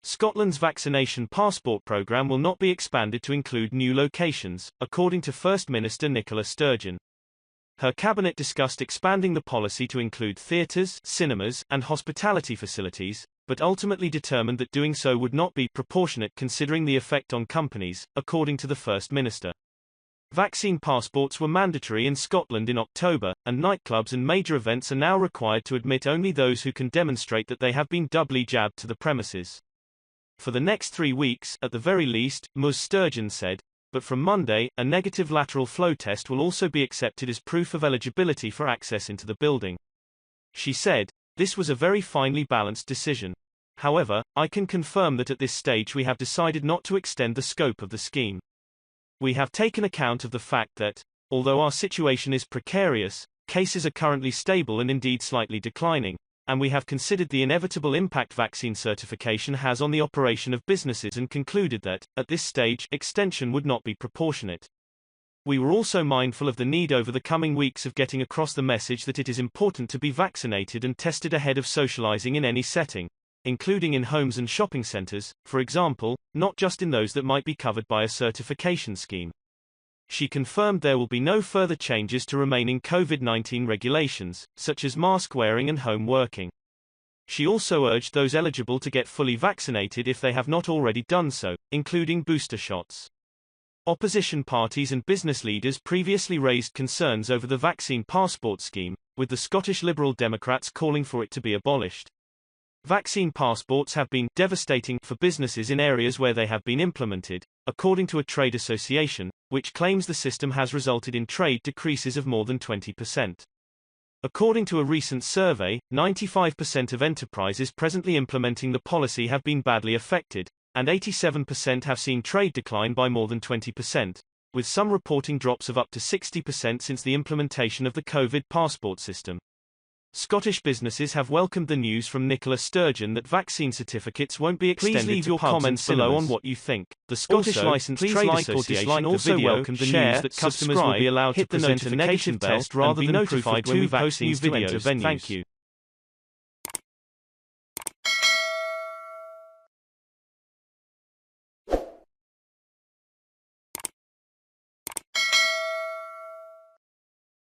Scotland's vaccination passport programme will not be expanded to include new locations, according to First Minister Nicola Sturgeon. Her cabinet discussed expanding the policy to include theatres, cinemas, and hospitality facilities, but ultimately determined that doing so would not be proportionate considering the effect on companies, according to the First Minister. Vaccine passports were mandatory in Scotland in October, and nightclubs and major events are now required to admit only those who can demonstrate that they have been doubly jabbed to the premises. For the next 3 weeks, at the very least, Ms. Sturgeon said, but from Monday, a negative lateral flow test will also be accepted as proof of eligibility for access into the building. She said, "This was a very finely balanced decision. However, I can confirm that at this stage we have decided not to extend the scope of the scheme. We have taken account of the fact that, although our situation is precarious, cases are currently stable and indeed slightly declining, and we have considered the inevitable impact vaccine certification has on the operation of businesses and concluded that, at this stage, extension would not be proportionate. We were also mindful of the need over the coming weeks of getting across the message that it is important to be vaccinated and tested ahead of socializing in any setting, including in homes and shopping centers, for example, not just in those that might be covered by a certification scheme." She confirmed there will be no further changes to remaining COVID-19 regulations, such as mask wearing and home working. She also urged those eligible to get fully vaccinated if they have not already done so, including booster shots. Opposition parties and business leaders previously raised concerns over the vaccine passport scheme, with the Scottish Liberal Democrats calling for it to be abolished. Vaccine passports have been devastating for businesses in areas where they have been implemented, according to a trade association, which claims the system has resulted in trade decreases of more than 20%. According to a recent survey, 95% of enterprises presently implementing the policy have been badly affected, and 87% have seen trade decline by more than 20%, with some reporting drops of up to 60% since the implementation of the COVID passport system. Scottish businesses have welcomed the news from Nicola Sturgeon that vaccine certificates won't be extended. Please leave your comments below on what you think. The Scottish Licensed Trade Association also welcomed the news that customers will be allowed to present a negative test rather than be notified when we post new videos. Thank you.